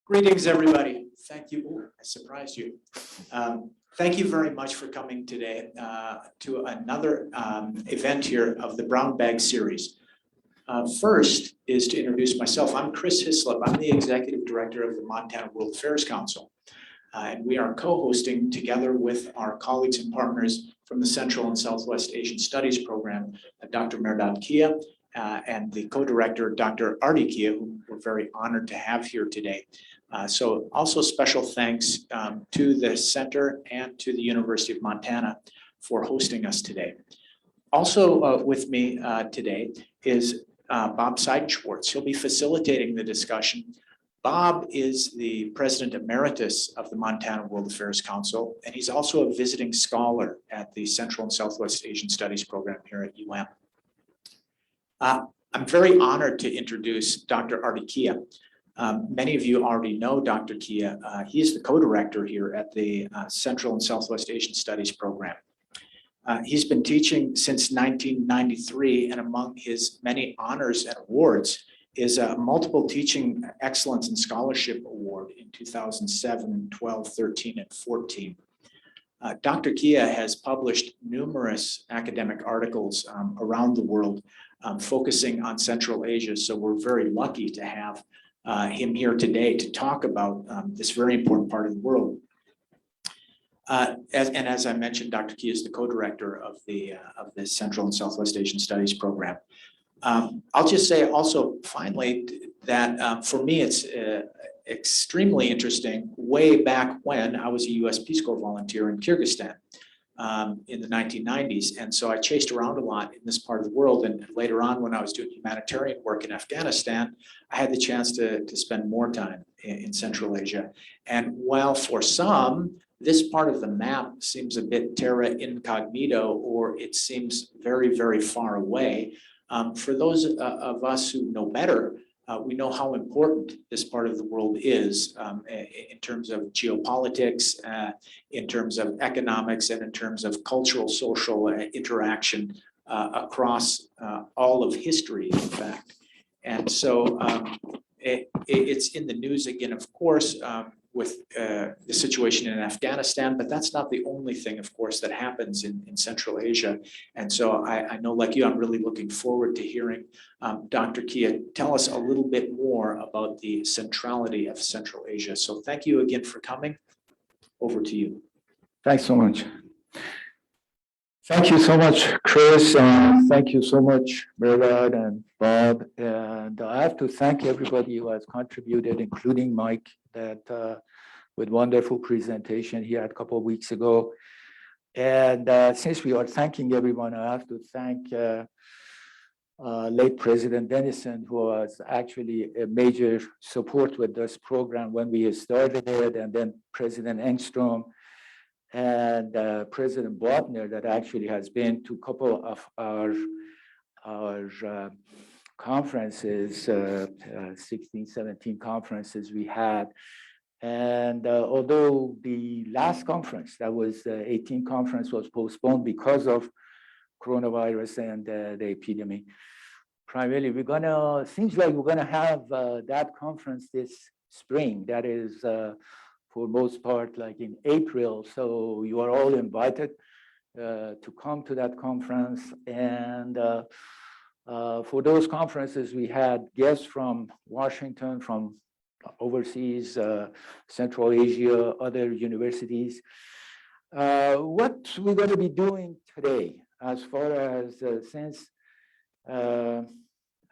Greetings, everybody. Thank you. Ooh, I surprised you. Thank you very much for coming today to another event here of the Brownbag series. First is to introduce myself. I'm Chris Hislop. I'm the Executive Director of the Montana World Affairs Council. And we are co-hosting together with our colleagues and partners from the Central and Southwest Asian Studies Program, Dr. Adri Kia, and the co-director, Dr. Adri Kia, who we're very honored to have here today. So also special thanks to the center and to the University of Montana for hosting us today. Also with me today is Bob Seidenschwartz. He'll be facilitating the discussion. Bob is the President Emeritus of the Montana World Affairs Council, and he's also a visiting scholar at the Central and Southwest Asian Studies Program here at UM. I'm very honored to introduce Dr. Adri Kia. Many of you already know Dr. Kia. He is the co-director here at the Central and Southwest Asian Studies Program. He's been teaching since 1993, and among his many honors and awards is a multiple teaching excellence and scholarship award in 2007, 12, 13, and 14. Dr. Kia has published numerous academic articles around the world focusing on Central Asia, so we're very lucky to have him here today to talk about this very important part of the world. As I mentioned, Dr. Kia is the co-director of the Central and Southwest Asian Studies Program. I'll just say also finally that for me it's extremely interesting. Way back when I was a U.S. Peace Corps volunteer in Kyrgyzstan in the 1990s, and so I chased around a lot in this part of the world. And later on, when I was doing humanitarian work in Afghanistan, I had the chance to spend more time in Central Asia. And while for some, this part of the map seems a bit terra incognito, or it seems very, very far away, for those of us who know better, we know how important this part of the world is in terms of geopolitics, in terms of economics, and in terms of cultural, social interaction across all of history, in fact. And so it's in the news again, of course, with the situation in Afghanistan, but that's not the only thing, of course, that happens in Central Asia. And so I know, like you, I'm really looking forward to hearing Dr. Kia tell us a little bit more about the centrality of Central Asia. So thank you again for coming. Over to you. Thanks so much. Thank you so much, Chris. Thank you so much, Bernard and Bob. And I have to thank everybody who has contributed, including Mike, that with wonderful presentation he had a couple of weeks ago. And since we are thanking everyone, I have to thank late President Dennison, who was actually a major support with this program when we started it, and then President Engstrom, and President Botner, that actually has been to a couple of our conferences, 16, 17 conferences we had. And although the last conference, that was the 18th conference, was postponed because of coronavirus and the epidemic, primarily seems like we're gonna have that conference this spring. That is for most part, like in April. So you are all invited to come to that conference. And for those conferences, we had guests from Washington, from overseas, Central Asia, other universities. What we're going to be doing today, as far as since I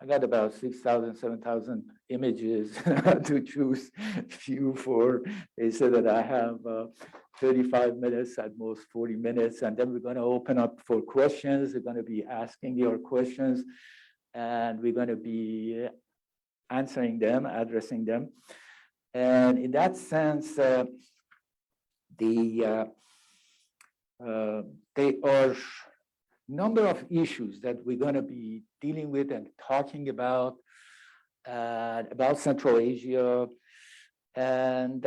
got about 6,000, 7,000 images to choose few for. They said that I have 35 minutes, at most 40 minutes, and then we're going to open up for questions. We're going to be asking your questions, and we're going to be answering them, addressing them. And in that sense, they are number of issues that we're going to be dealing with and talking about Central Asia. And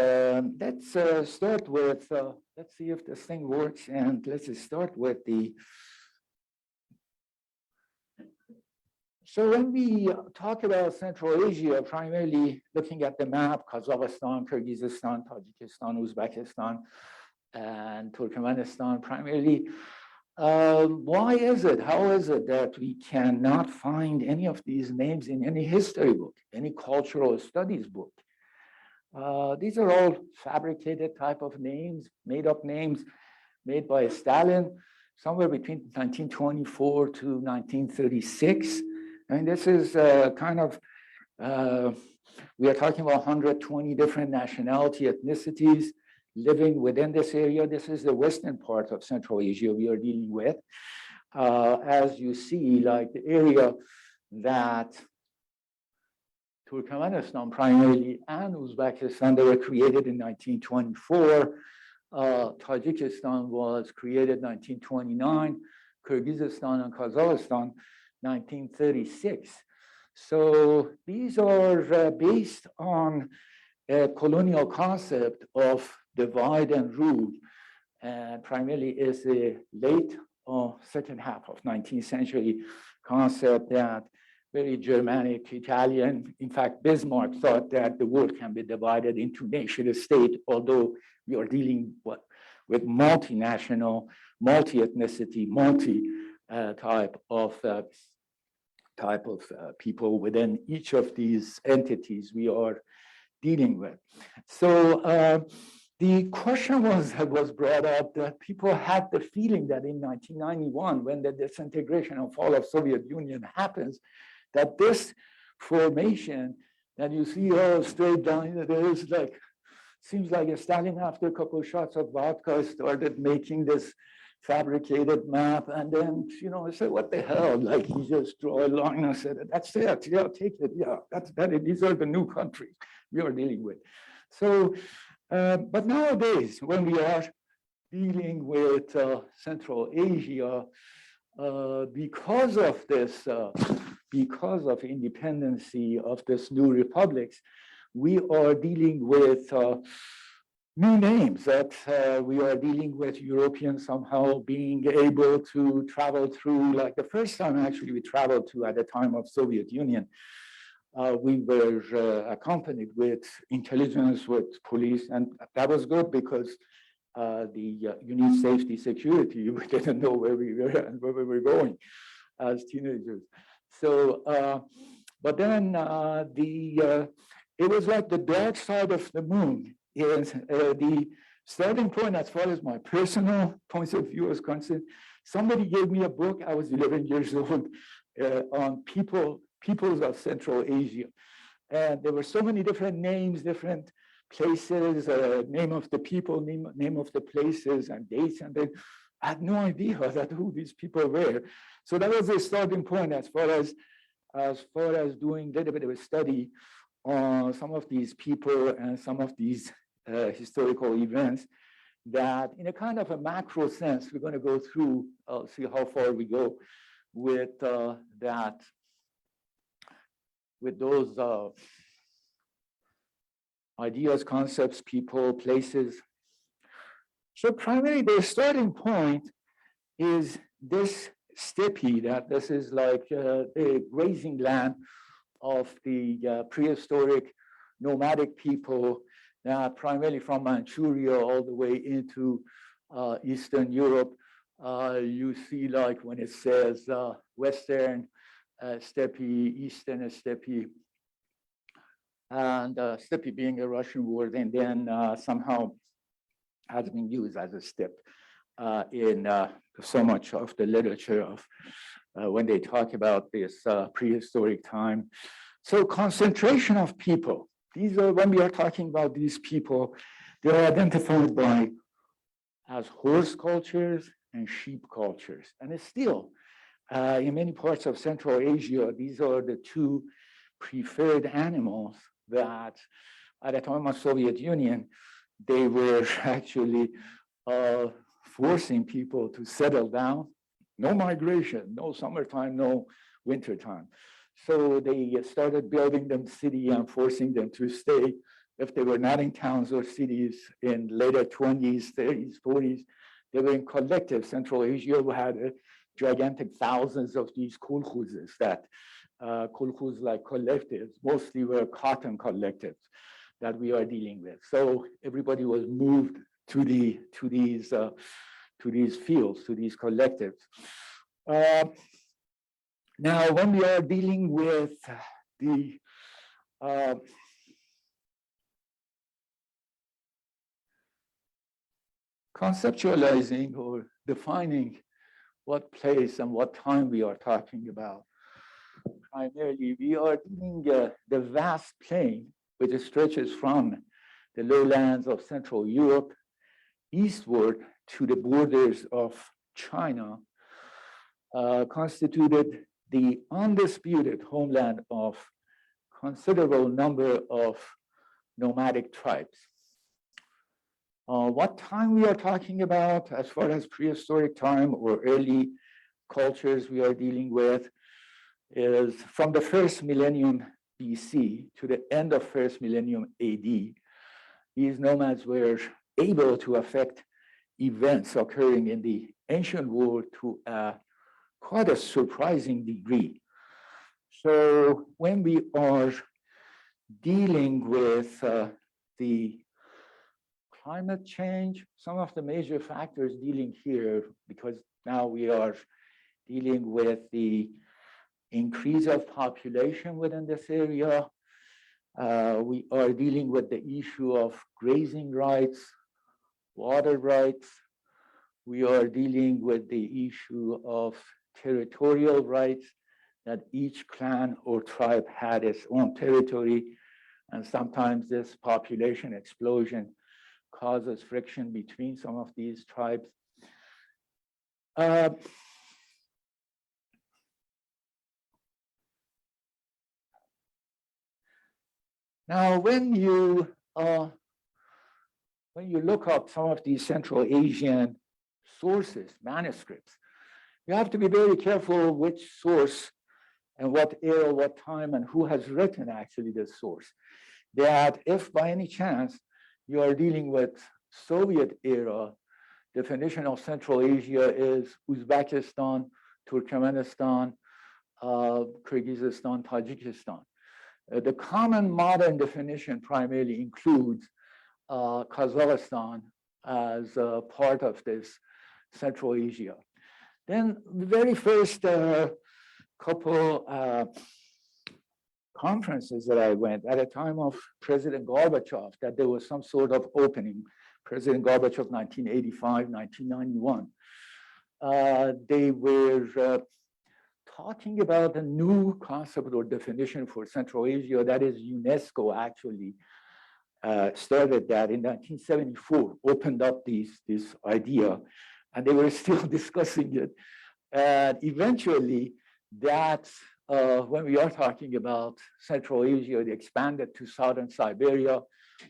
let's start with, let's see if this thing works. And let's start with the So when we talk about Central Asia, primarily looking at the map, Kazakhstan, Kyrgyzstan, Tajikistan, Uzbekistan, and Turkmenistan primarily, why is it, how is it that we cannot find any of these names in any history book, any cultural studies book? These are all fabricated type of names, made up names made by Stalin somewhere between 1924 to 1936. And this is kind of, we are talking about 120 different nationality, ethnicities living within this area. This is the western part of Central Asia we are dealing with. As you see, like the area that Turkmenistan primarily and Uzbekistan, they were created in 1924. Tajikistan was created 1929, Kyrgyzstan and Kazakhstan 1936. So these are based on a colonial concept of divide and rule, and primarily is a late second half of 19th century concept that very Germanic, Italian. In fact, Bismarck thought that the world can be divided into nation state, although we are dealing with multinational, multi-ethnicity, type of people within each of these entities we are dealing with. So the question was brought up that people had the feeling that in 1991, when the disintegration and fall of Soviet Union happens, that this formation that you see all straight down, there is like, seems like Stalin, after a couple of shots of vodka, started making this fabricated map, and then, you know, I said, what the hell? Like, he just drew a line and said, that's it, yeah, take it, yeah, that's that. These are the new countries we are dealing with. So, but nowadays, when we are dealing with Central Asia, because of this, because of independency of this new republics, we are dealing with new names that we are dealing with Europeans somehow being able to travel through. Like the first time actually we traveled to at the time of Soviet Union, we were accompanied with intelligence, with police, and that was good because you need safety, security. We didn't know where we were and where we were going as teenagers. So, but then it was like the dark side of the moon. Is the starting point as far as my personal points of view is concerned. Somebody gave me a book, I was 11 years old, on peoples of Central Asia. And there were so many different names, different places, name of the people, name of the places and dates, and then I had no idea who these people were. So that was a starting point as far as doing a little bit of a study on some of these people and some of these historical events that in a kind of a macro sense, we're going to go through, see how far we go with that, with those ideas, concepts, people, places. So primarily the starting point is this steppe, that this is like the grazing land of the prehistoric nomadic people, primarily from Manchuria all the way into Eastern Europe. You see like when it says Western steppe, Eastern steppe, and steppe being a Russian word, and then somehow has been used as a steppe in so much of the literature of when they talk about this prehistoric time. So concentration of people. These are, when we are talking about these people, they are identified by as horse cultures and sheep cultures. And it's still, in many parts of Central Asia, these are the two preferred animals that at the time of Soviet Union, they were actually forcing people to settle down. No migration, no summertime, no wintertime. So they started building them city and forcing them to stay. If they were not in towns or cities in later 20s, 30s, 40s, they were in collective. Central Asia had gigantic thousands of these kolkhozes that kolkhoz-like collectives, mostly were cotton collectives that we are dealing with. So everybody was moved to these fields, to these collectives. Now, when we are dealing with the conceptualizing or defining what place and what time we are talking about, primarily we are dealing the vast plain which stretches from the lowlands of Central Europe eastward to the borders of China, constituted the undisputed homeland of considerable number of nomadic tribes. What time we are talking about as far as prehistoric time or early cultures we are dealing with is from the first millennium BC to the end of first millennium AD. These nomads were able to affect events occurring in the ancient world to quite a surprising degree. So when we are dealing with the climate change, some of the major factors dealing here, because now we are dealing with the increase of population within this area. We are dealing with the issue of grazing rights, water rights. We are dealing with the issue of territorial rights, that each clan or tribe had its own territory. And sometimes this population explosion causes friction between some of these tribes. Now, when you look up some of these Central Asian sources, manuscripts, you have to be very careful which source and what era, what time, and who has written actually this source. That if by any chance you are dealing with Soviet era, definition of Central Asia is Uzbekistan, Turkmenistan, Kyrgyzstan, Tajikistan. The common modern definition primarily includes Kazakhstan as part of this Central Asia. Then the very first couple conferences that I went at a time of President Gorbachev, that there was some sort of opening, President Gorbachev, 1985, 1991. They were talking about a new concept or definition for Central Asia, that is UNESCO actually started that in 1974, opened up this idea, and they were still discussing it. And eventually, that's when we are talking about Central Asia, it expanded to southern Siberia,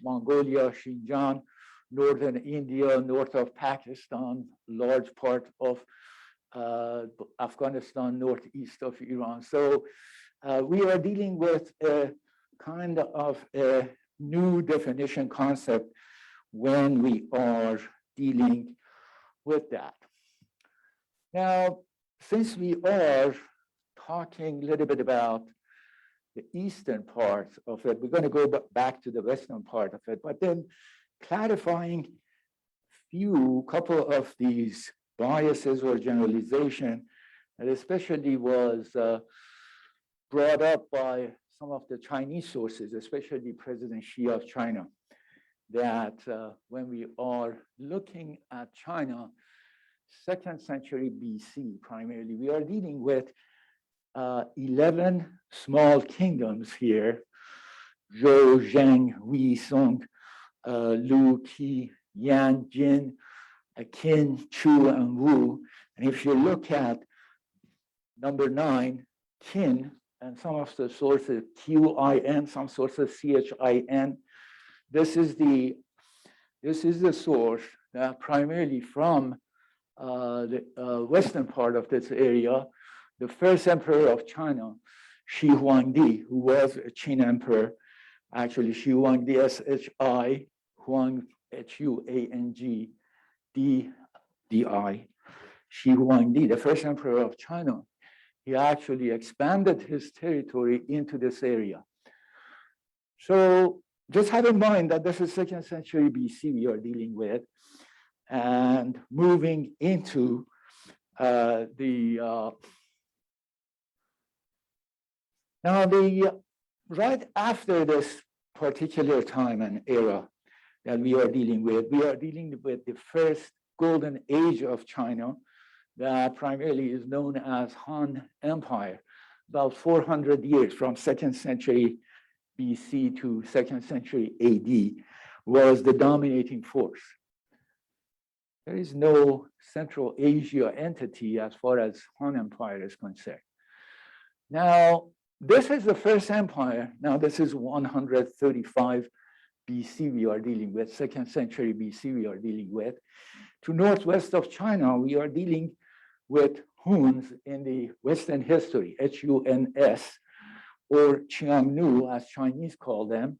Mongolia, Xinjiang, northern India, north of Pakistan, large part of Afghanistan, northeast of Iran. So we are dealing with a kind of a new definition concept when we are dealing with that. Now, since we are talking a little bit about the eastern part of it, we're going to go back to the western part of it, but then clarifying couple of these biases or generalization, and especially was brought up by some of the Chinese sources, especially President Xi of China, that when we are looking at China, 2nd century BC primarily, we are dealing with 11 small kingdoms here: Zhou, Zheng, Wei, Song, Lu, Qi, Yan, Jin, Qin, Chu, and Wu. And if you look at number 9, Qin, and some of the sources Qin, some sources Chin, this is the source that primarily from the western part of this area, the first emperor of China, Shi Huangdi, who was a Qin emperor, actually Shi Huangdi, S-H-I, Huang, Huang, D-I, Shi Huangdi, the first emperor of China. he actually expanded his territory into this area. So just have in mind that this is 2nd century BC we are dealing with, and moving into right after this particular time and era that we are dealing with the first golden age of China that primarily is known as Han Empire, about 400 years from 2nd century BC to 2nd century AD was the dominating force. There is no Central Asia entity as far as Han Empire is concerned. Now, this is the first empire. Now, this is 135 BC we are dealing with, 2nd century BC we are dealing with. To northwest of China, we are dealing with Huns in the Western history, Huns, or Qiangnu, as Chinese call them,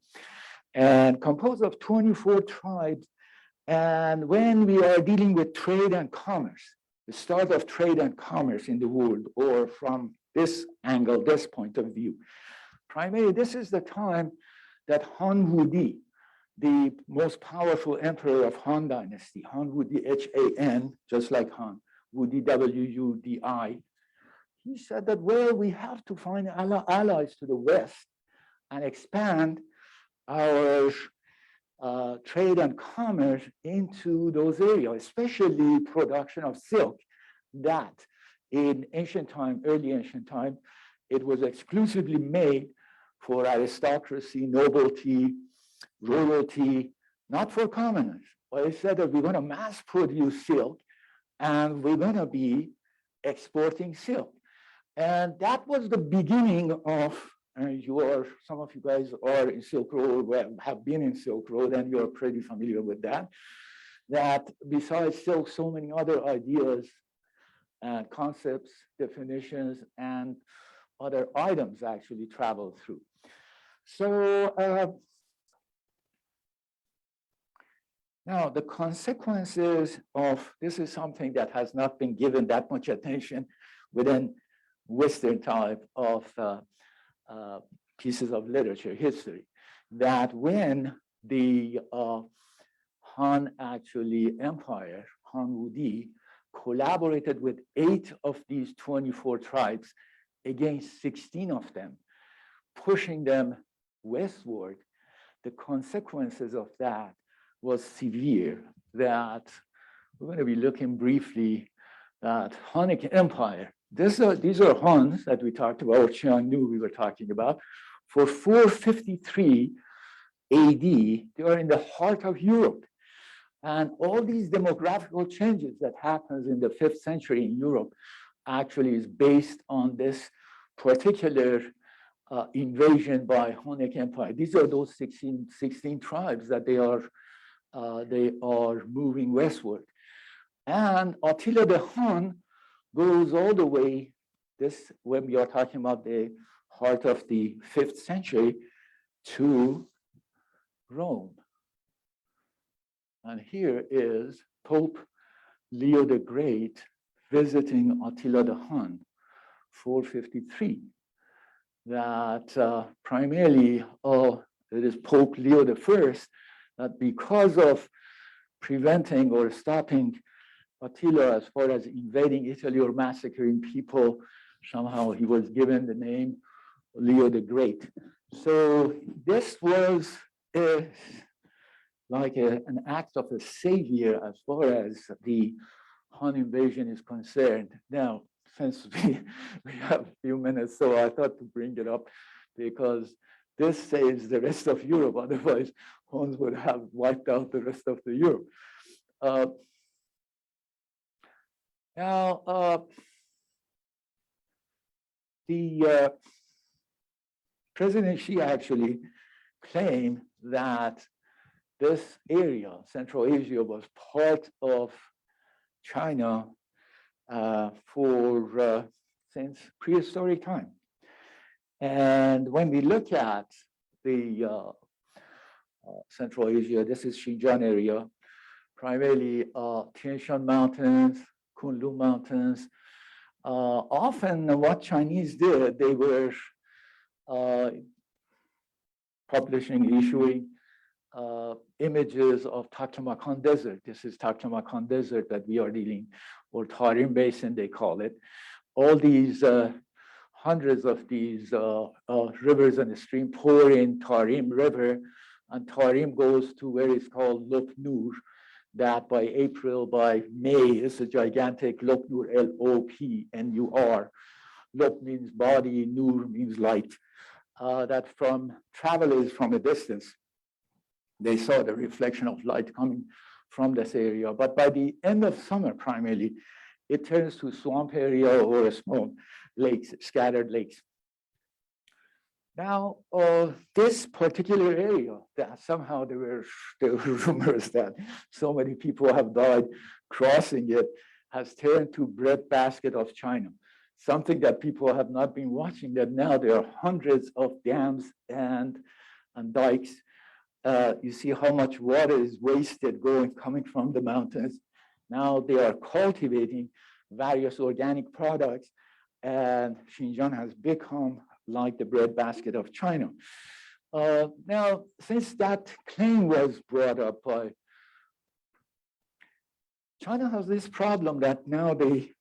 and composed of 24 tribes. And when we are dealing with trade and commerce, the start of trade and commerce in the world, or from this angle, this point of view, primarily this is the time that Han Wudi, the most powerful emperor of Han dynasty, Han Wudi, H-A-N, just like Han, Wudi, W-U-D-I, he said that, well, we have to find allies to the West and expand our trade and commerce into those areas, especially production of silk, that in ancient time, early ancient time, it was exclusively made for aristocracy, nobility, royalty, not for commoners. But it said that we're going to mass produce silk and we're going to be exporting silk. And that was the beginning of, some of you guys are in Silk Road, have been in Silk Road, and you're pretty familiar with that, that besides silk, so many other ideas and concepts, definitions, and other items actually travel through. So now the consequences of this is something that has not been given that much attention within Western type of pieces of literature, history, that when the Han Empire, Han Wudi, collaborated with 8 of these 24 tribes against 16 of them, pushing them westward, the consequences of that was severe. That we're going to be looking briefly at Hunnic Empire. These are Huns that we talked about, Qiangnu we were talking about. For 453 AD, they are in the heart of Europe. And all these demographical changes that happens in the 5th century in Europe actually is based on this particular invasion by Hunnic Empire. These are those 16 tribes that they are moving westward. And Attila the Hun goes all the way, this when we are talking about the heart of the 5th century, to Rome. And here is Pope Leo the Great visiting Attila the Hun, 453. That primarily, it is Pope Leo the First, that because of preventing or stopping Attila as far as invading Italy or massacring people, somehow he was given the name Leo the Great. So this was like an act of a savior as far as the Han invasion is concerned. Now, since we have a few minutes, so I thought to bring it up because this saves the rest of Europe. Otherwise, Huns would have wiped out the rest of the Europe. Now, the President Xi actually claimed that this area, Central Asia, was part of China since prehistoric time. And when we look at the Central Asia, this is Xinjiang area, primarily Tian Shan Mountains, Kunlun Mountains, Often what Chinese did, they were issuing images of Taklamakan Desert. This is Taklamakan Desert that we are dealing, or Tarim Basin, they call it. All these hundreds of these rivers and streams pour in Tarim River, and Tarim goes to where it's called Lop Nur, that by May, it's a gigantic Lop Nur, Lopnur. Lop means body, Nur means light. That from travelers from a distance, they saw the reflection of light coming from this area. But by the end of summer, primarily, it turns to swamp area or small lakes, scattered lakes. Now, this particular area, that somehow there were rumors that so many people have died crossing it, has turned to breadbasket of China. Something that people have not been watching, that now there are hundreds of dams and dikes. You see how much water is wasted coming from the mountains. Now they are cultivating various organic products, and Xinjiang has become like the breadbasket of China. Now, since that claim was brought up by China, has this problem that now they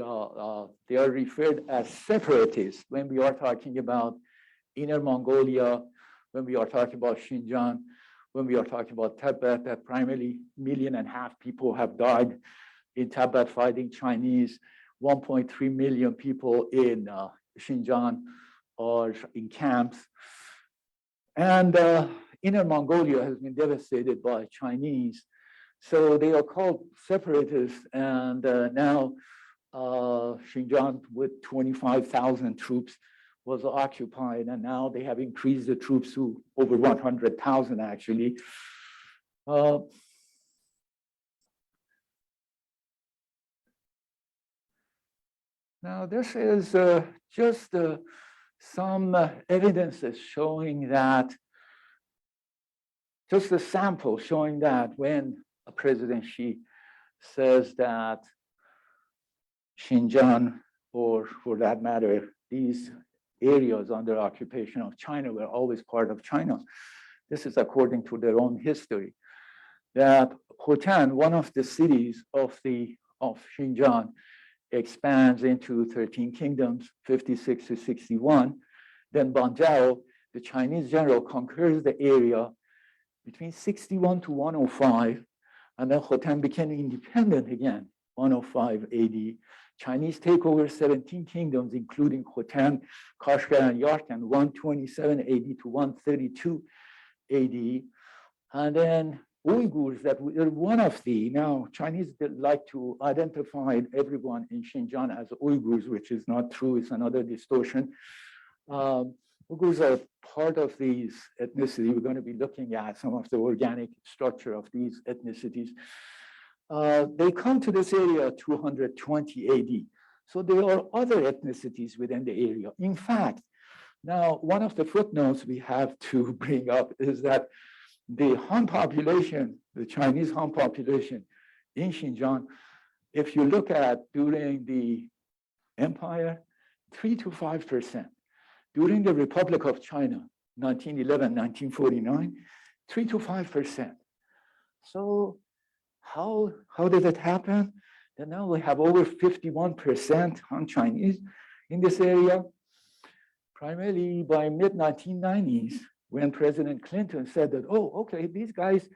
are referred as separatists when we are talking about Inner Mongolia, when we are talking about Xinjiang, when we are talking about Tibet, that primarily 1.5 million people have died in Tibet fighting Chinese, 1.3 million people in Xinjiang or in camps. And Inner Mongolia has been devastated by Chinese. So they are called separatists, and now Xinjiang with 25,000 troops was occupied, and now they have increased the troops to over 100,000 actually. Now this is just some evidences showing that, just a sample showing that when President Xi says that Xinjiang, or for that matter, these areas under occupation of China were always part of China. This is according to their own history. That Khotan, one of the cities of Xinjiang, expands into 13 kingdoms, 56 to 61. Then Banjiao, the Chinese general, conquers the area between 61 to 105, and then Khotan became independent again, 105 AD. Chinese take over 17 kingdoms, including Khotan, Kashgar, and Yarkand, 127 AD to 132 AD. And then Uyghurs, that were one of the, now Chinese like to identify everyone in Xinjiang as Uyghurs, which is not true, it's another distortion. Uyghurs are part of these ethnicities. We're going to be looking at some of the organic structure of these ethnicities. They come to this area 220 AD. So there are other ethnicities within the area. In fact, now one of the footnotes we have to bring up is that the Han population, the Chinese Han population in Xinjiang, if you look at during the empire, 3 to 5%. During the Republic of China, 1911, 1949, 3 to 5%. So how did it happen? That now we have over 51% Han Chinese in this area, primarily by mid-1990s, when President Clinton said that, oh, okay, these guys,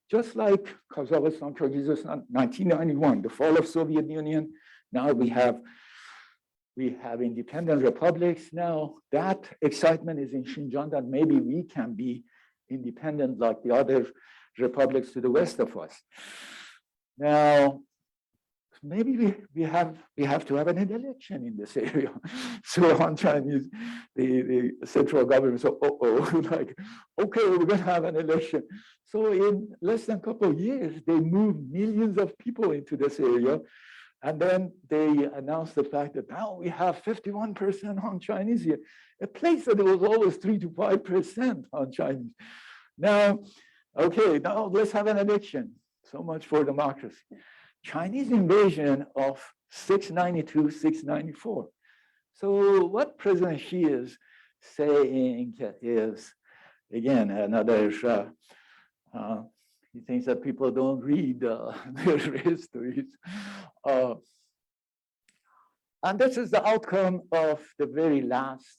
just like Kazakhstan, Kyrgyzstan, 1991, the fall of Soviet Union, now we have independent republics. Now that excitement is in Xinjiang that maybe we can be independent like the other republics to the west of us. Now, maybe we have to have an election in this area. So on Chinese, the central government said, like, okay, we're gonna have an election. So in less than a couple of years, they moved millions of people into this area. And then they announced the fact that now we have 51% Han Chinese here, a place that it was always 3 to 5% Han Chinese. Now, okay, now let's have an election. So much for democracy. Chinese invasion of 692, 694. So what President Xi is saying is, again, another, he thinks that people don't read their histories. And this is the outcome of the very last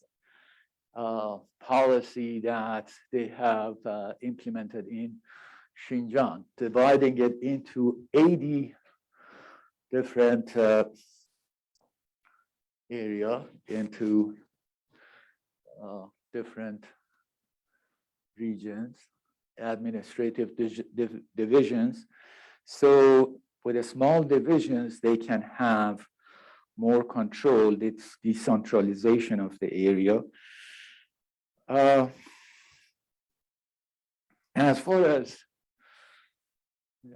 policy that they have implemented in Xinjiang, dividing it into 80 different area into different regions, administrative divisions. So with the small divisions, they can have more control. It's decentralization of the area. As far as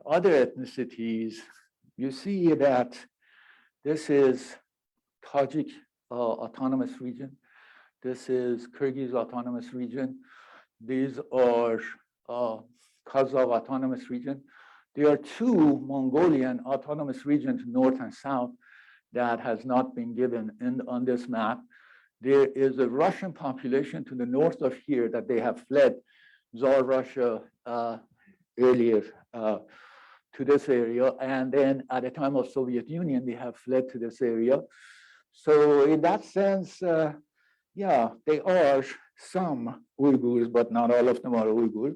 other ethnicities, you see that this is Tajik autonomous region. This is Kyrgyz autonomous region. These are Kazakh autonomous region. There are two Mongolian autonomous regions, north and south, that has not been given on this map. There is a Russian population to the north of here that they have fled Tsar Russia earlier to this area. And then at the time of Soviet Union, they have fled to this area. So in that sense, yeah, they are some Uyghurs, but not all of them are Uyghur.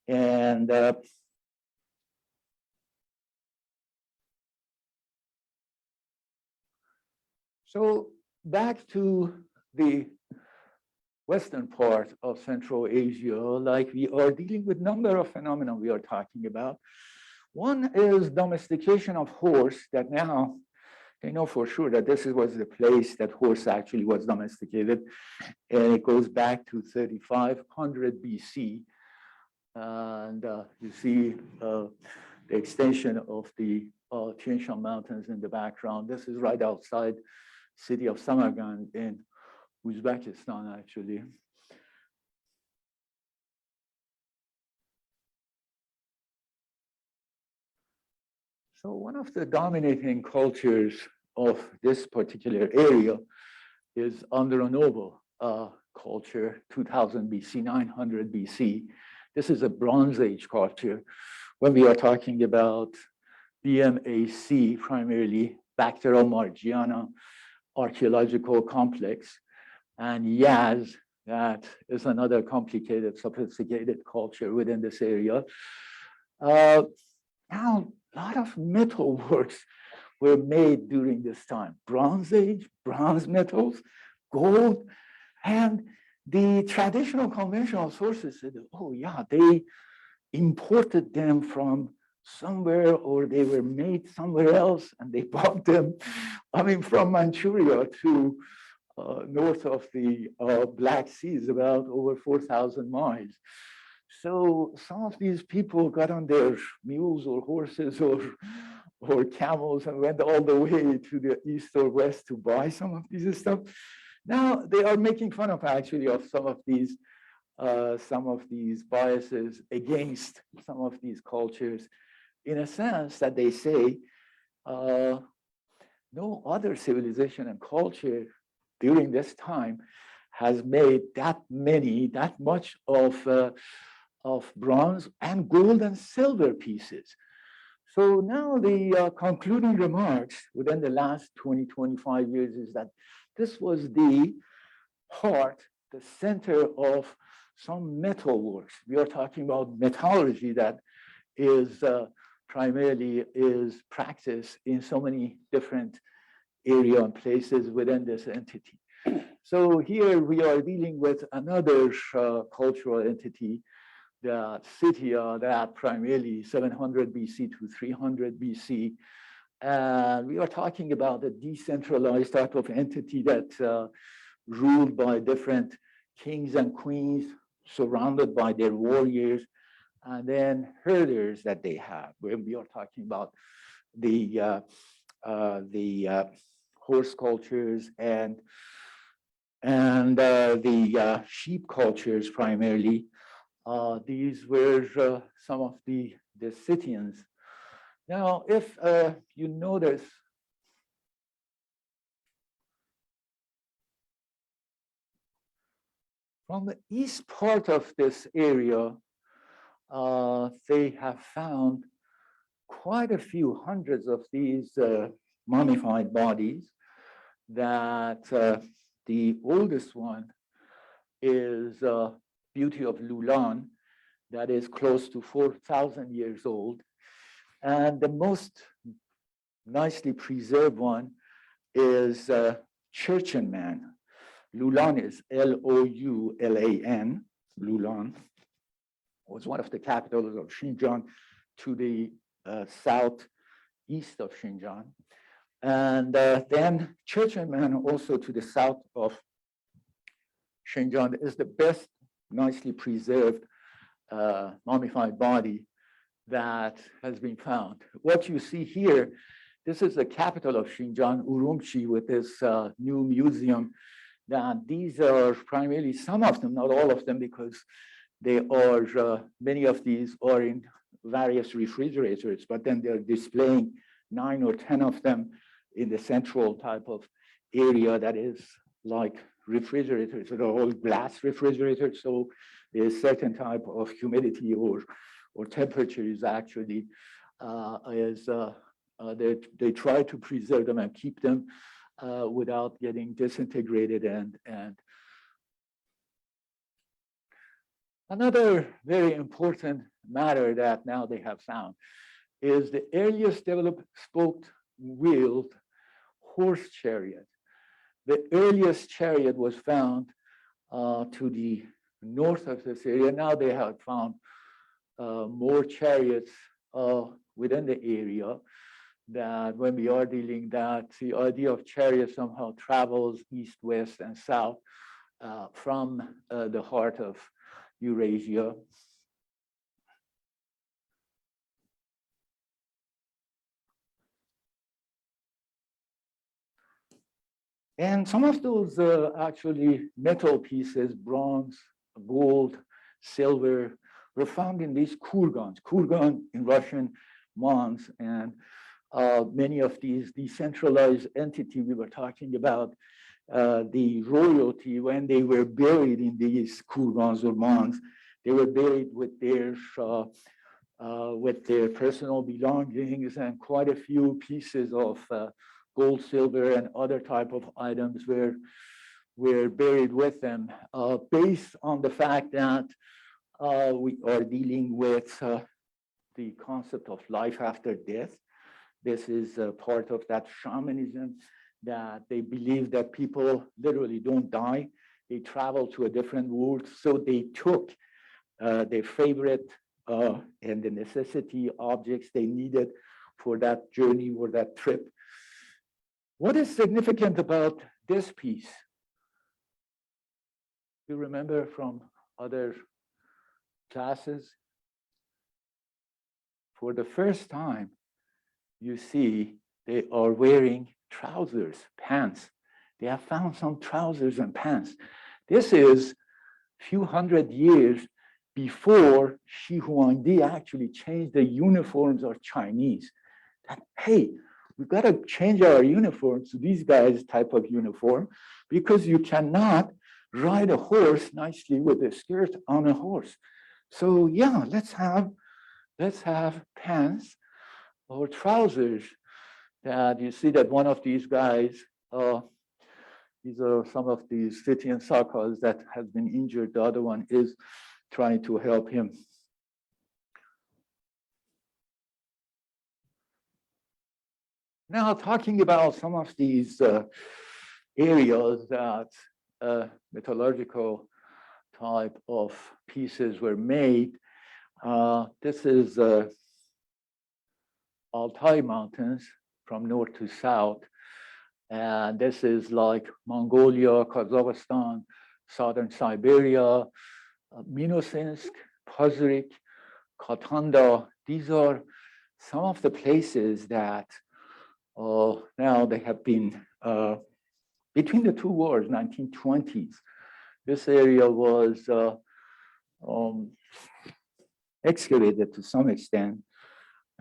And so back to the western part of Central Asia, like we are dealing with a number of phenomena we are talking about. One is domestication of horse, that now they know for sure that this was the place that horse actually was domesticated. And it goes back to 3500 BC. And you see the extension of the Tian Shan Mountains in the background. This is right outside city of Samarkand in Uzbekistan, actually. So one of the dominating cultures of this particular area is Andronovo culture, 2000 BC, 900 BC. This is a Bronze Age culture. When we are talking about BMAC, primarily Bactero-Margiana archaeological complex, and Yaz, that is another complicated, sophisticated culture within this area. Now, a lot of metal works were made during this time. Bronze Age, bronze metals, gold, and the traditional conventional sources said, oh yeah, they imported them from somewhere, or they were made somewhere else, and they brought them, I mean, from Manchuria to north of the Black Sea is about over 4,000 miles. So some of these people got on their mules or horses or camels and went all the way to the east or west to buy some of these stuff. Now they are making fun of actually of some of these biases against some of these cultures, in a sense that they say no other civilization and culture during this time has made that much of bronze and gold and silver pieces. So now the concluding remarks within the last 20, 25 years is that this was the heart, the center of some metal works. We are talking about metallurgy that is primarily is practiced in so many different areas and places within this entity. So here we are dealing with another cultural entity, the Scythia, that primarily 700 BC to 300 BC. And we are talking about a decentralized type of entity that ruled by different kings and queens, surrounded by their warriors, and then herders that they have. When we are talking about the horse cultures and the sheep cultures primarily. These were some of the Scythians. Now, if you notice, from the east part of this area, they have found quite a few hundreds of these mummified bodies that the oldest one is Beauty of Lulan, that is close to 4,000 years old. And the most nicely preserved one is Churchin Man. Lulan is L-O-U-L-A-N, Lulan. Was one of the capitals of Xinjiang to the southeast of Xinjiang. And then Churchin Man also to the south of Xinjiang is the best nicely preserved mummified body that has been found. What you see here, this is the capital of Xinjiang, Urumqi, with this new museum. That these are primarily, some of them, not all of them, because they are, many of these are in various refrigerators, but then they're displaying 9 or 10 of them in the central type of area that is like refrigerators. They're all glass refrigerators, so there's certain type of humidity or temperature is actually they try to preserve them and keep them without getting disintegrated. And another very important matter that now they have found is the earliest developed spoke-wheeled horse chariot. The earliest chariot was found to the north of this area. Now they have found more chariots within the area, that when we are dealing that the idea of chariot somehow travels east, west, and south from the heart of Eurasia. And some of those actually metal pieces, bronze, gold, silver, were found in these kurgans. Kurgan in Russian, mons, and many of these decentralized entities we were talking about, the royalty, when they were buried in these kurgans or mons, they were buried with their personal belongings, and quite a few pieces of gold, silver, and other type of items were buried with them, based on the fact that we are dealing with the concept of life after death. This is part of that shamanism, that they believe that people literally don't die. They travel to a different world. So they took their favorite and the necessity objects they needed for that journey or that trip. What is significant about this piece? You remember from other classes? For the first time, you see they are wearing trousers, pants. They have found some trousers and pants. This is a few hundred years before Shi Huangdi actually changed the uniforms of Chinese. That, hey, we've got to change our uniforms to these guys' type of uniform, because you cannot ride a horse nicely with a skirt on a horse. So yeah, let's have pants or trousers. That you see that one of these guys, these are some of these Scythian Sakas that has been injured. The other one is trying to help him. Now, talking about some of these areas that metallurgical type of pieces were made. This is Altai Mountains from north to south. And this is like Mongolia, Kazakhstan, southern Siberia, Minosinsk, Pazyryk, Katanda. These are some of the places that now they have been, between the two wars, 1920s, this area was excavated to some extent.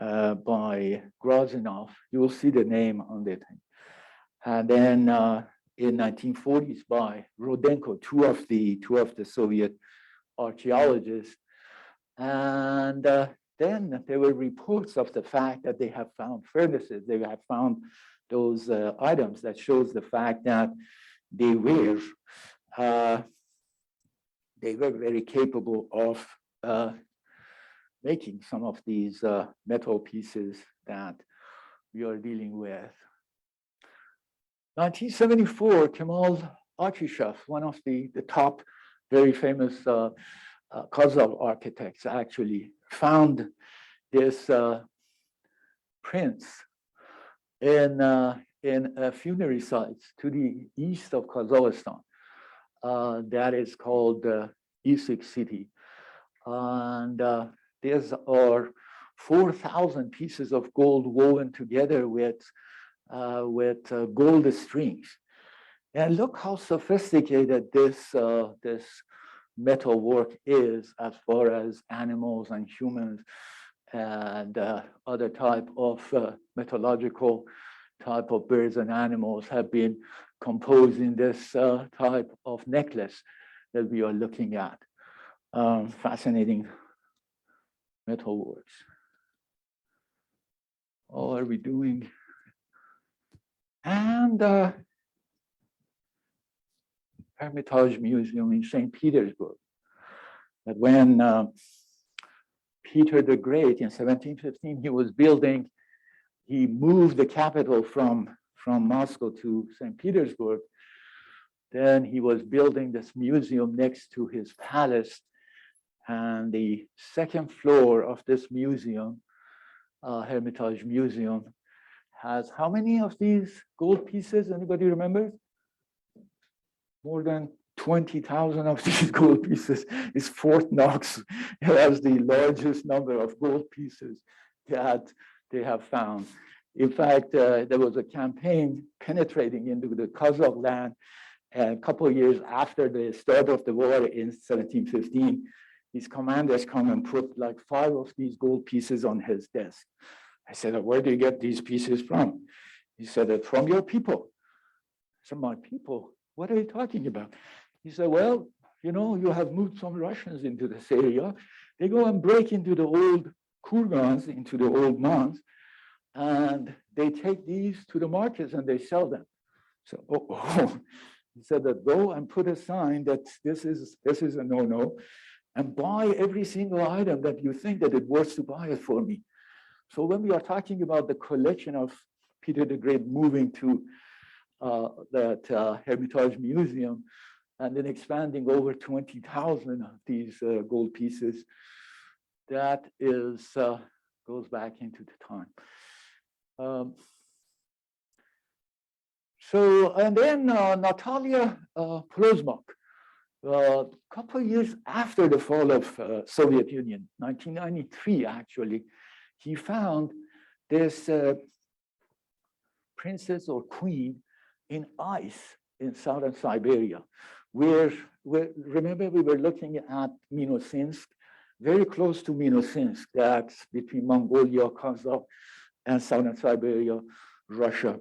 by Grozanov. You will see the name on the thing. And then in 1940s by Rudenko, two of the Soviet archaeologists. And then there were reports of the fact that they have found furnaces. They have found those items that shows the fact that they were very capable of making some of these metal pieces that we are dealing with. 1974, Kemal Akishev, one of the top very famous Kazakh architects, actually found this prints in funerary sites to the east of Kazakhstan. That is called Issyk city. And these are 4,000 pieces of gold woven together with gold strings. And look how sophisticated this metal work is as far as animals and humans and other type of metallurgical type of birds and animals have been composing this type of necklace that we are looking at. Fascinating metal works. How are we doing? And Hermitage Museum in St. Petersburg. That when Peter the Great in 1715, he was building, he moved the capital from Moscow to St. Petersburg. Then he was building this museum next to his palace. And the second floor of this museum, Hermitage Museum, has how many of these gold pieces? Anybody remember? More than 20,000 of these gold pieces. Is Fort Knox has the largest number of gold pieces that they have found. In fact, there was a campaign penetrating into the Kazakh land a couple of years after the start of the war in 1715. His commanders come and put like 5 of these gold pieces on his desk. I said, where do you get these pieces from? He said, from your people. I said, my people? What are you talking about? He said, well, you know, you have moved some Russians into this area. They go and break into the old kurgans, into the old mines, and they take these to the markets and they sell them. So, he said that go and put a sign that this is a no-no, and buy every single item that you think that it's worth to buy it for me. So when we are talking about the collection of Peter the Great moving to that Hermitage Museum and then expanding over 20,000 of these gold pieces, that is goes back into the time. So, and then Natalia prosmock, a couple of years after the fall of Soviet Union, 1993 actually, he found this princess or queen in ice in southern Siberia, where remember we were looking at Minosinsk, very close to Minosinsk, that's between Mongolia, Kazakh, and southern Siberia, Russia.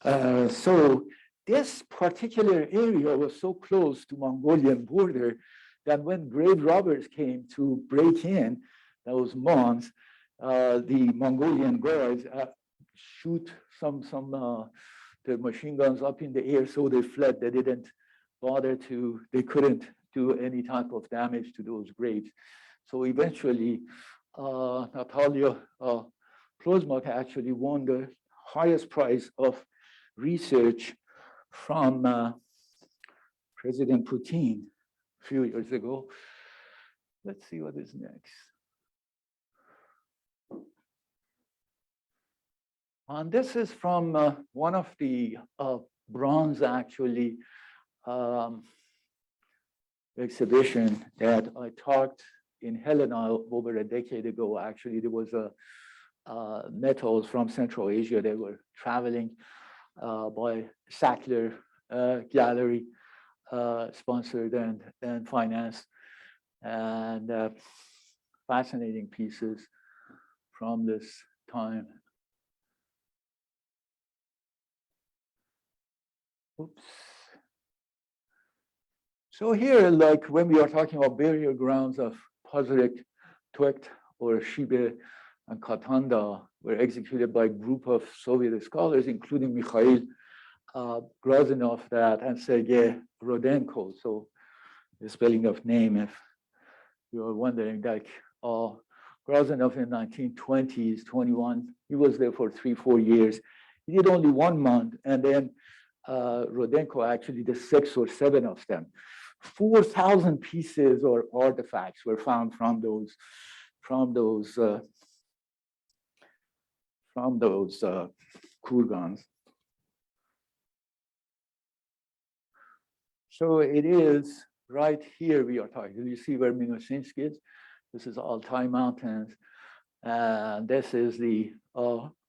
So this particular area was so close to Mongolian border that when grave robbers came to break in those mines, the Mongolian guards shoot the machine guns up in the air, so they fled. They didn't bother to, they couldn't do any type of damage to those graves. So eventually, Natalia prosmock actually won the highest prize of research from President Putin a few years ago. Let's see what is next. And this is from one of the bronze, actually, exhibition that I talked in Helena over a decade ago. Actually, there was a metals from Central Asia. They were traveling by Sackler Gallery, sponsored and financed, and fascinating pieces from this time. Oops. So here, like when we are talking about burial grounds of Pazyryk, Tuekt, or Shibe and Katanda were executed by a group of Soviet scholars, including Mikhail Grozanov that and Sergei Rodenko. So the spelling of name, if you're wondering, like Grozanov in 1920s, 21, he was there for 3-4 years. He did only 1 month, and then Rodenko actually did 6 or 7 of them. 4,000 pieces or artifacts were found from those kurgans. So it is right here we are talking. You see where Minushinsk is? This is Altai Mountains. And this is the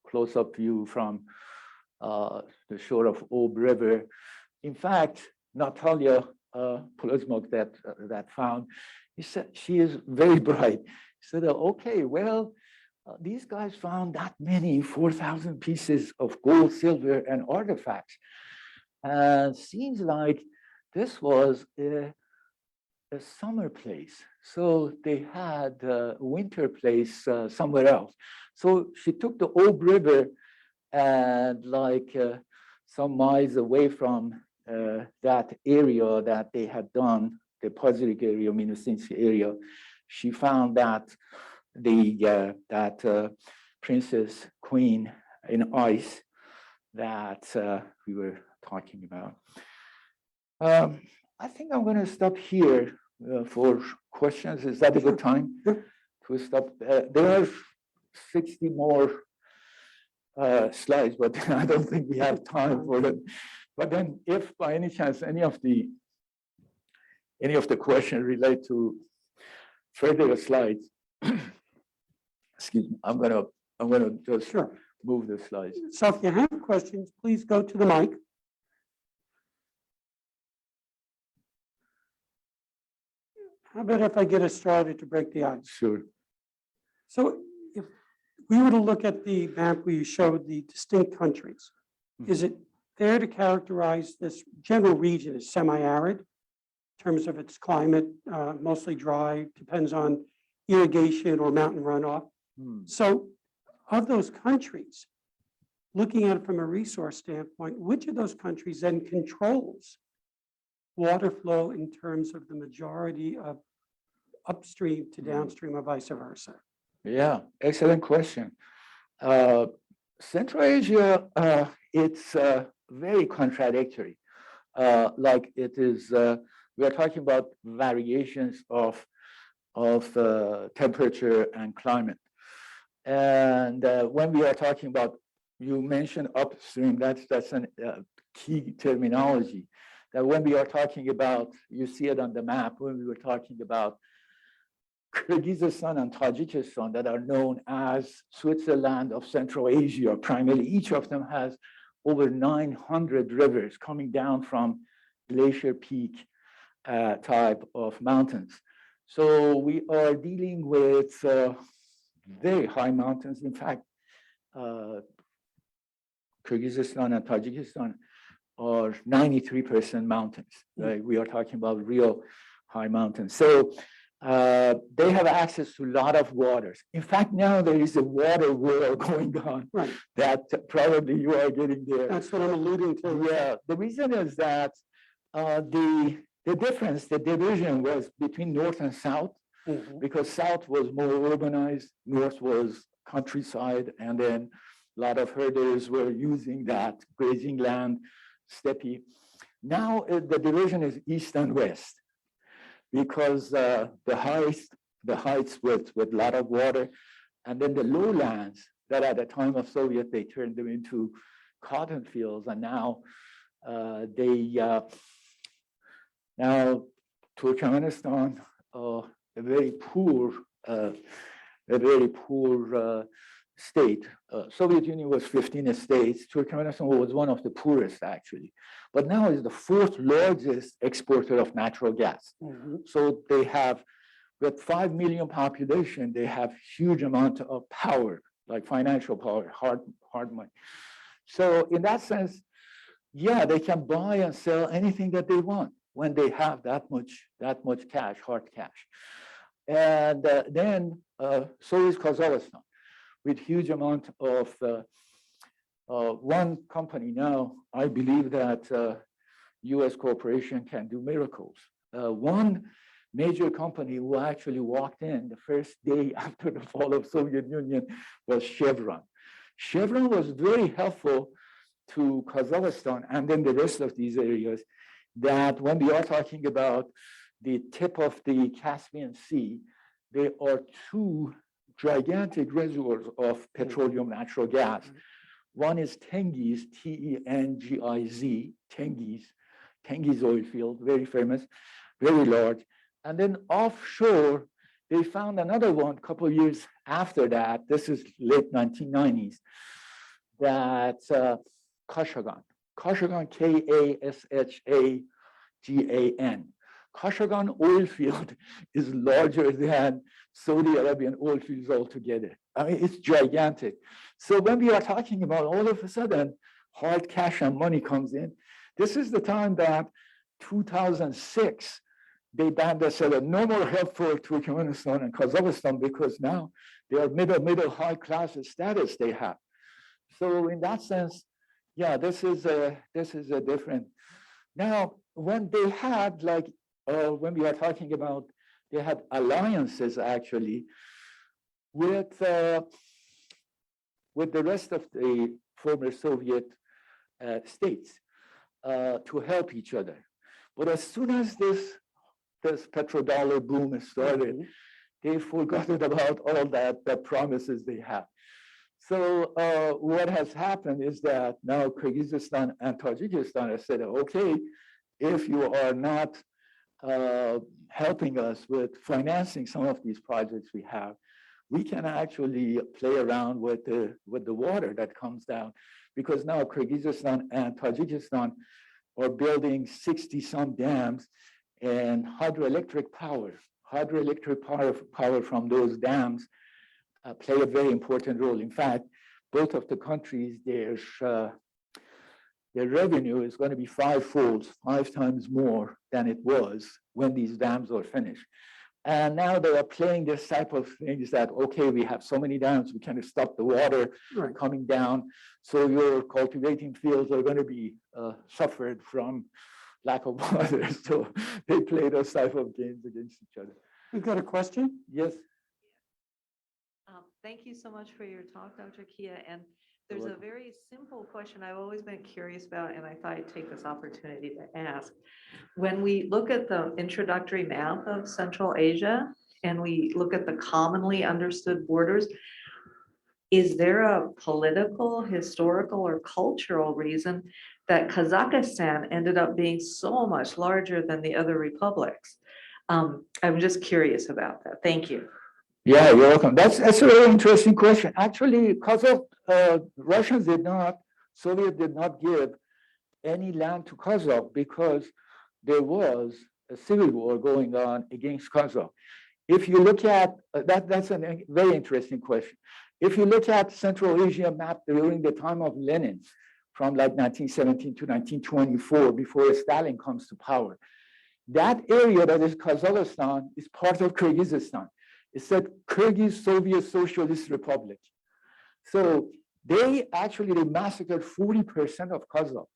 close-up view from the shore of Ob River. In fact, Natalia prosmock that found, he said she is very bright. He said, okay, well, these guys found that many 4,000 pieces of gold, silver, and artifacts. And seems like this was a summer place. So they had a winter place somewhere else. So she took the Ob River and like some miles away from that area that they had done, the Pazyryk area, Minushinsk area, she found that the princess queen in ice that we were talking about. I think I'm going to stop here for questions. Is that a good time to stop? There are 60 more slides, but I don't think we have time for them. But then, if by any chance any of the questions relate to further slides, excuse me, I'm gonna just move the slides. So if you have questions, please go to the mic. How about if I get us started to break the ice? Sure. So if we were to look at the map where you showed the distinct countries, is it fair to characterize this general region as semi-arid in terms of its climate, mostly dry, depends on irrigation or mountain runoff? So of those countries, looking at it from a resource standpoint, which of those countries then controls water flow in terms of the majority of upstream to downstream or vice versa? Yeah, excellent question. Central Asia, it's very contradictory. Like it is, we are talking about variations of temperature and climate. And when we are talking about, you mentioned upstream, that's a key terminology. That when we are talking about, you see it on the map, when we were talking about Kyrgyzstan and Tajikistan that are known as Switzerland of Central Asia, primarily, each of them has over 900 rivers coming down from glacier peak type of mountains. So we are dealing with very high mountains. In fact, Kyrgyzstan and Tajikistan are 93% mountains. Right? We are talking about real high mountains. So they have access to a lot of waters. In fact, now there is a water war going on that probably you are getting there. That's what I'm alluding to. Yeah, the reason is that the difference, the division was between north and south, because south was more urbanized, north was countryside, and then a lot of herders were using that grazing land, steppe. Now the division is east and west, because the heights with a lot of water, and then the lowlands that at the time of Soviet, they turned them into cotton fields, and now now Turkmenistan, a very poor state. Soviet Union was 15 states. Turkmenistan was one of the poorest, actually, but now is the 4th largest exporter of natural gas. So they have, with 5 million population, they have huge amount of power like financial power, hard money. So in that sense, yeah, they can buy and sell anything that they want when they have that much cash, hard cash. And then so is Kazakhstan, with huge amount of one company now. I believe that U.S. corporation can do miracles. One major company who actually walked in the first day after the fall of Soviet Union was Chevron. Chevron was very helpful to Kazakhstan and then the rest of these areas, that when we are talking about the tip of the Caspian Sea, there are two gigantic reservoirs of petroleum natural gas. One is Tengiz, T-E-N-G-I-Z, Tengiz oil field, very famous, very large. And then offshore, they found another one a couple of years after that. This is late 1990s, that Kashagan, K-A-S-H-A-G-A-N. Kashagan oil field is larger than Saudi Arabian oil fields altogether. I mean, it's gigantic. So when we are talking about all of a sudden, hard cash and money comes in, this is the time that 2006, they banned us, said no more help for Turkmenistan and Kazakhstan because now they are middle high class status they have. So in that sense, yeah, this is a different. Now, when they had when we are talking about, they had alliances actually with the rest of the former Soviet states to help each other. But as soon as this petrodollar boom started, they forgot about all the promises they had. So what has happened is that now Kyrgyzstan and Tajikistan have said, okay, if you are not helping us with financing some of these projects we have, we can actually play around with the water that comes down, because now Kyrgyzstan and Tajikistan are building 60-some dams, and hydroelectric power from those dams play a very important role. In fact, both of the countries, their revenue is going to be five times more than it was when these dams are finished. And now they are playing this type of things that, okay, we have so many dams, we can stop the water coming down. So your cultivating fields are going to be suffered from lack of water. So they play those type of games against each other. We've got a question? Yes. Thank you so much for your talk, Dr. Kia. And there's a very simple question I've always been curious about, and I thought I'd take this opportunity to ask. When we look at the introductory map of Central Asia, and we look at the commonly understood borders, is there a political, historical, or cultural reason that Kazakhstan ended up being so much larger than the other republics? I'm just curious about that. Thank you. Yeah, you're welcome. That's a very interesting question. Actually, Russians Soviet did not give any land to Kazakh because there was a civil war going on against Kazakh. If you look at, that's a very interesting question. If you look at Central Asia map during the time of Lenin, from like 1917 to 1924, before Stalin comes to power, that area that is Kazakhstan is part of Kyrgyzstan. It said Kyrgyz Soviet Socialist Republic. So they massacred 40% of Kazakh.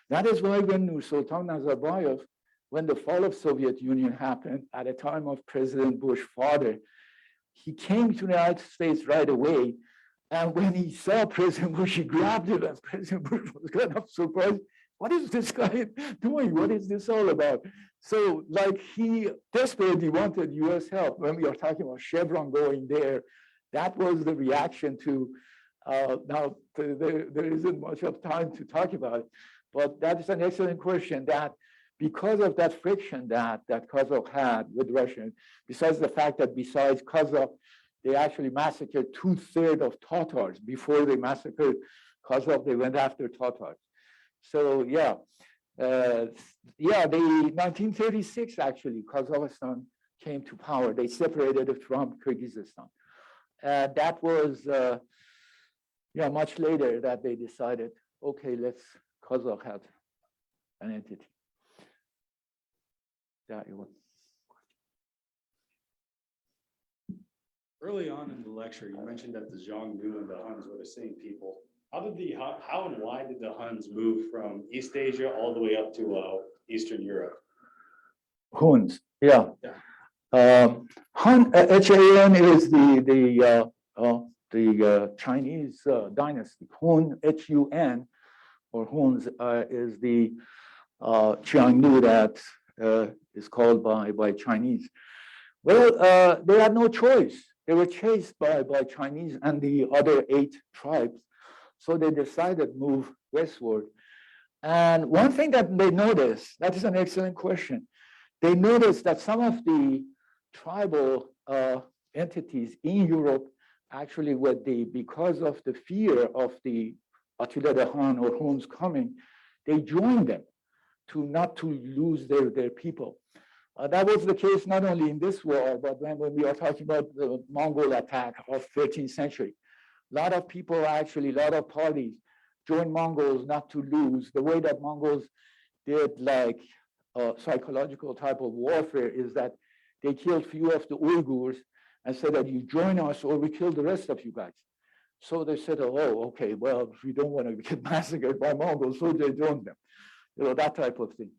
That is why when Nursultan Nazarbayev, when the fall of Soviet Union happened at a time of President Bush's father, he came to the United States right away. And when he saw President Bush, he grabbed him, and President Bush was kind of surprised. What is this guy doing? What is this all about? So like he desperately wanted US help. When we are talking about Chevron going there, that was the reaction to, now there isn't much of time to talk about it, but that is an excellent question, that because of that friction that Kazakh had with Russia, besides the fact that besides Kazakh, they actually massacred 2/3 of Tatars. Before they massacred Kazakh, they went after Tatars. So the 1936 actually, Kazakhstan came to power. They separated it from Kyrgyzstan. That was Yeah, much later that they decided, okay, let's Kazakh have an entity. Yeah, it was. Early on in the lecture, you mentioned that the Xiongnu and the Huns were the same people. How and why did the Huns move from East Asia all the way up to Eastern Europe? Huns, yeah. Yeah. Han, HAN is the Chinese dynasty. Hun, HUN, or Huns is the Xiongnu that is called by Chinese. Well, they had no choice. They were chased by Chinese and the other 8 tribes. So they decided to move westward. And one thing that they noticed, that is an excellent question. They noticed that some of the tribal entities in Europe actually because of the fear of the Attila the Hun or Huns coming, they joined them not to lose their people. That was the case not only in this war, but when we are talking about the Mongol attack of 13th century. A lot of people actually, a lot of parties joined Mongols not to lose. The way that Mongols did like psychological type of warfare is that they killed few of the Uyghurs and said that you join us or we kill the rest of you guys. So they said, oh, okay, well, we don't want to get massacred by Mongols, so they joined them. You know, that type of thing.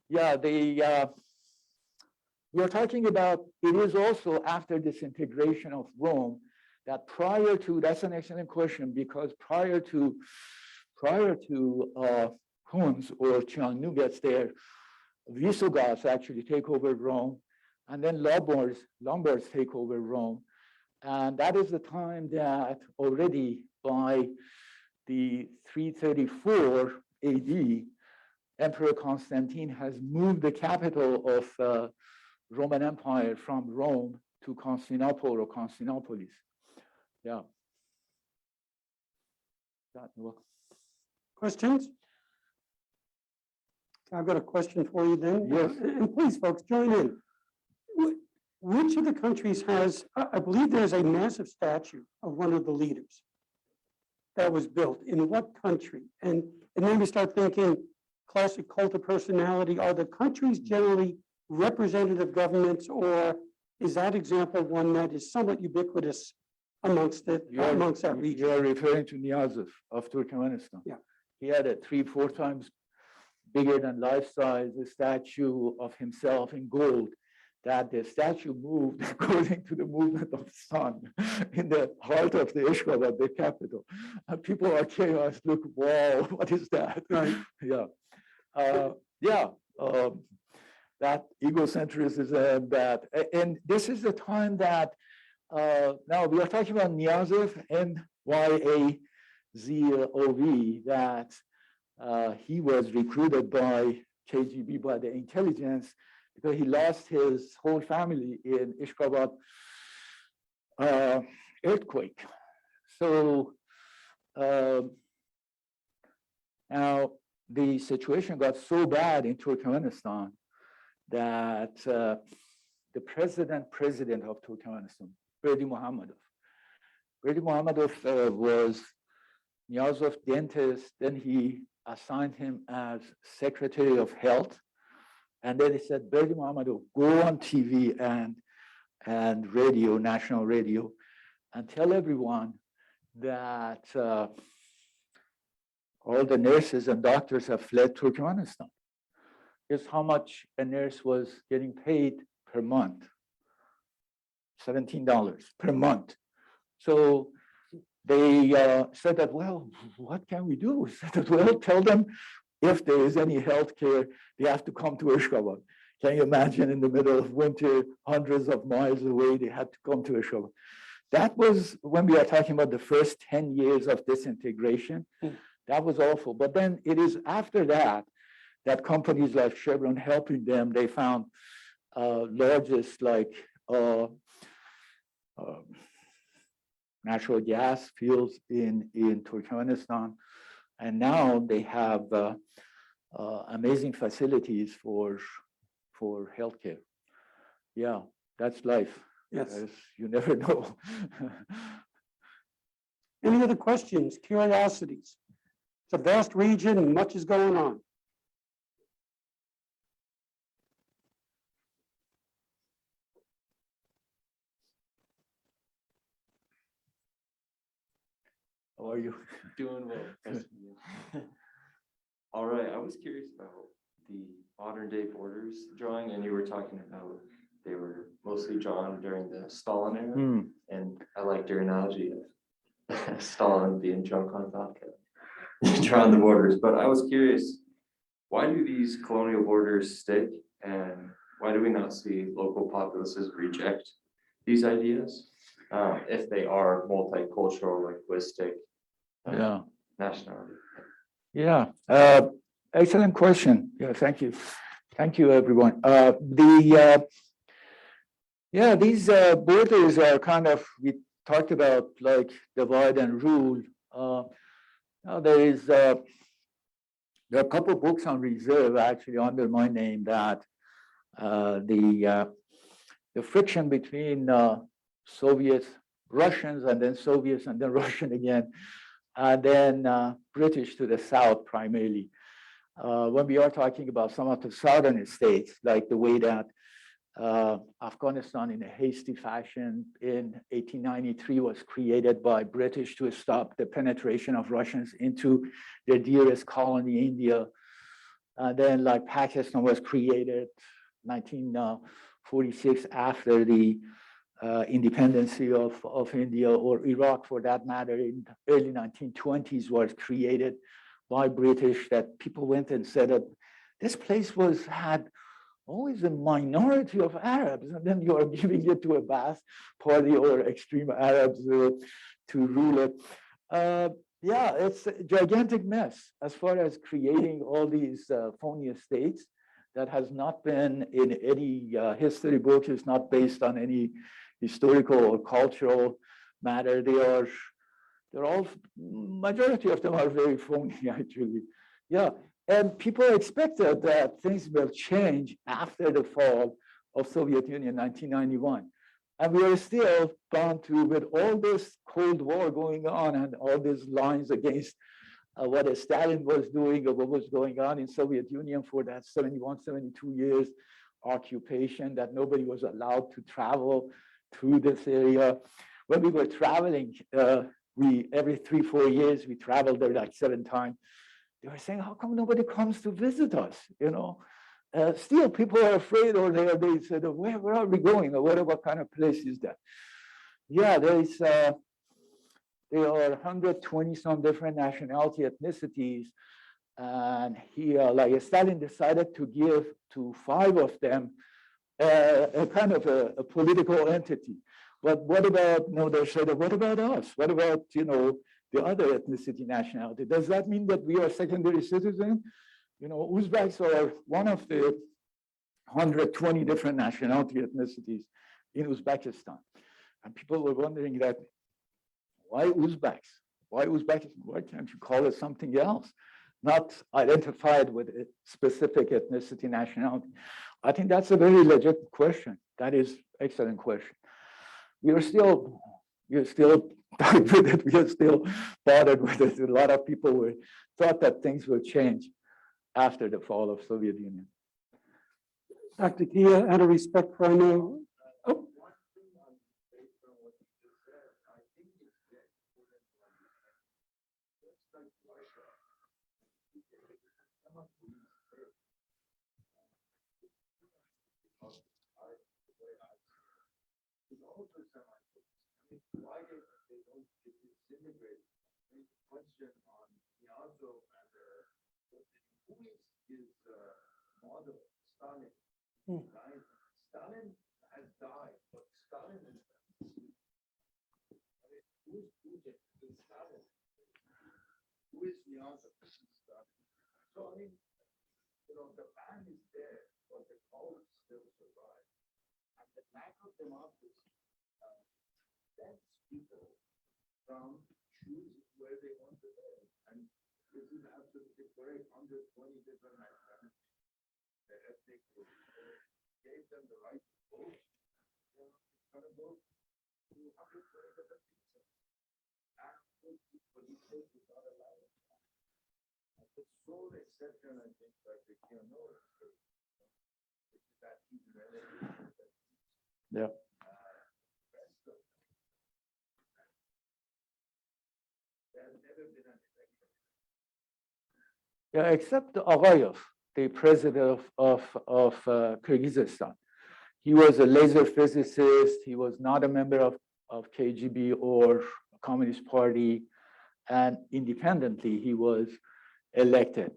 Yeah, we are talking about, it is also after disintegration of Rome that prior to, that's an excellent question, because prior to Huns or Xiongnu gets there, Visigoths actually take over Rome, and then Lombards take over Rome. And that is the time that already by the 334 AD, Emperor Constantine has moved the capital of Roman Empire from Rome to Constantinople or Constantinopolis. Yeah. Questions? I've got a question for you then. Yes. And please, folks, join in. Which of the countries has, I believe there's a massive statue of one of the leaders that was built. In what country? And then we start thinking, classic cult of personality. Are the countries generally representative governments, or is that example one that is somewhat ubiquitous amongst that region? You are referring to Niyazov of Turkmenistan. Yeah. He had a 3-4 times bigger than life size a statue of himself in gold, that the statue moved according to the movement of the sun in the heart of the Ashgabat, the capital. And people are chaos, look, wow, what is that? Right. Yeah. That egocentrism, and this is the time that, now we are talking about Niyazov, Nyazov, that he was recruited by KGB, by the intelligence, because he lost his whole family in Ashgabat earthquake. So now the situation got so bad in Turkmenistan that the president of Turkmenistan, Berdi Muhammadov was Niyazov dentist. Then he assigned him as Secretary of Health. And then he said, Berdi Muhammadov, go on TV and radio, national radio, and tell everyone that all the nurses and doctors have fled Turkmenistan. Here's how much a nurse was getting paid per month. $17 per month. So they said that, well, what can we do? We said that, well, tell them if there is any health care, they have to come to Ashgabat. Can you imagine in the middle of winter, hundreds of miles away, they had to come to Ashgabat. That was when we are talking about the first 10 years of disintegration. That was awful. But then it is after that companies like Chevron helping them, they found largest like natural gas fields in Turkmenistan. And now they have amazing facilities for healthcare. Yeah, that's life. Yes. You never know. Any other questions, curiosities? It's a vast region and much is going on. How are you? Doing well. Nice to meet you. All right, I was curious about the modern day borders drawing, and you were talking about they were mostly drawn during the Stalin era, Hmm. and I liked your analogy of Stalin being drunk on vodka, drawing the borders. But I was curious, why do these colonial borders stick, and why do we not see local populaces reject these ideas if they are multicultural, linguistic, Yeah. nationality? Yeah, excellent question. Yeah, thank you. Thank you, everyone. These borders are kind of, we talked about like divide and rule. Now there are a couple of books on reserve actually under my name that the friction between Soviets, Russians, and then Soviets, and then Russian again, and then British to the south primarily. When we are talking about some of the southern states, like the way that Afghanistan in a hasty fashion in 1893 was created by British to stop the penetration of Russians into their dearest colony, India. And then like Pakistan was created 1946 after the independency of India, or Iraq for that matter, in the early 1920s was created by British, that people went and said that this place had always a minority of Arabs, and then you are giving it to a Ba'ath party or extreme Arabs to rule it. Yeah, it's a gigantic mess as far as creating all these phony states that has not been in any history book, is not based on any historical or cultural matter. They're all, majority of them are very phony actually. Yeah, and people expected that things will change after the fall of Soviet Union, 1991. And we are still bound to, with all this Cold War going on and all these lines against what Stalin was doing or what was going on in Soviet Union for that 71, 72 years occupation, that nobody was allowed to travel through this area. When we were traveling, every 3-4 years, we traveled there like 7 times. They were saying, how come nobody comes to visit us? You know, still people are afraid, or they said, where are we going? Or what kind of place is that? Yeah, there are 120 some different nationality, ethnicities. And like Stalin decided to give to 5 of them a kind of a political entity. But what about, they said, what about us? What about, the other ethnicity nationality? Does that mean that we are secondary citizens? Uzbeks are one of the 120 different nationality ethnicities in Uzbekistan. And people were wondering that, why Uzbeks? Why Uzbekistan? Why can't you call it something else? Not identified with a specific ethnicity nationality. I think that's a very legit question. That is excellent question. We are still tied with it. We are still bothered with it. A lot of people thought that things will change after the fall of Soviet Union. Dr. Kia, out of respect for, I know. Oh. Why they don't disintegrate? Question on Piazza and who is his model? Stalin. Right? Stalin has died, but Stalin is who's Putin? Is Stalin? Who is Piazza? Stalin. So I mean, the band is there, but the cult still survive. And the lack of democracy prevents people from choosing where they want to live. And this is absolutely correct. 120 different nationalities, the ethnic group gave them the right to vote. It's going to go to 120 different pieces. And Yeah. Yeah, except Agayev, the president of Kyrgyzstan. He was a laser physicist. He was not a member of KGB or Communist Party, and independently he was elected.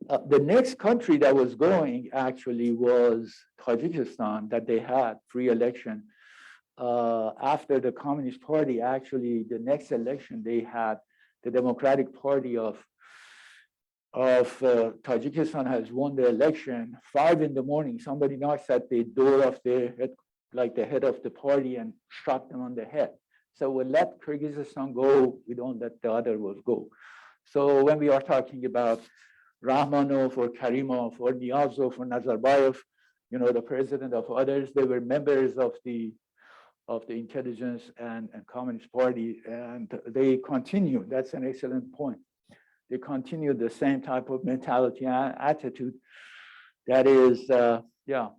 The next country that was going actually was Tajikistan, that they had free election. After the Communist Party, actually, the next election they had, the Democratic Party of Tajikistan has won the election. 5 a.m, somebody knocks at the door of the head, like the head of the party, and shot them on the head. So we let Kyrgyzstan go. We don't let the other ones go. So when we are talking about Rahmanov or Karimov or Niyazov or Nazarbayev, you know, the president of others, they were members of the intelligence and Communist Party, and they continue. That's an excellent point. They continue the same type of mentality and attitude. That is, yeah,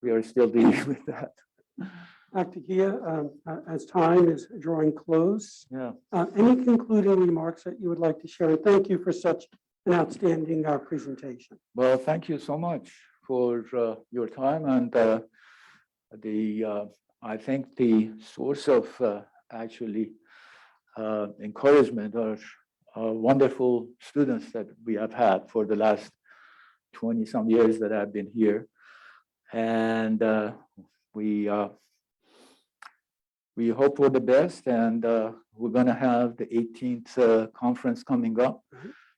we are still dealing with that. Dr. Kia, as time is drawing close, Yeah. Any concluding remarks that you would like to share? And thank you for such an outstanding presentation. Well, thank you so much for your time, and I think the source of actually encouragement are wonderful students that we have had for the last 20 some years that I've been here, and we hope for the best, and we're going to have the 18th conference coming up.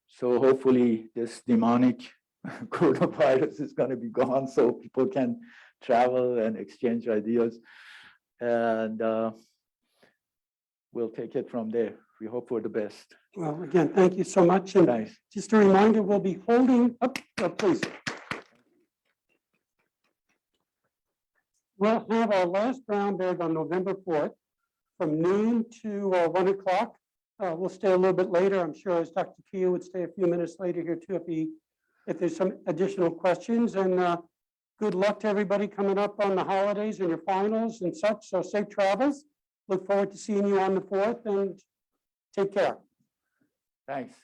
So hopefully this demonic coronavirus is going to be gone so people can travel and exchange ideas. And we'll take it from there. We hope for the best. Well, again, thank you so much. And Thanks. just a reminder, we'll be holding up, please. We'll have our last Brownbag on November 4th from noon to 1 o'clock. We'll stay a little bit later. I'm sure as Dr. Kia would stay a few minutes later here too if there's some additional questions. And good luck to everybody coming up on the holidays and your finals and such. So safe travels. Look forward to seeing you on the 4th, and take care. Thanks.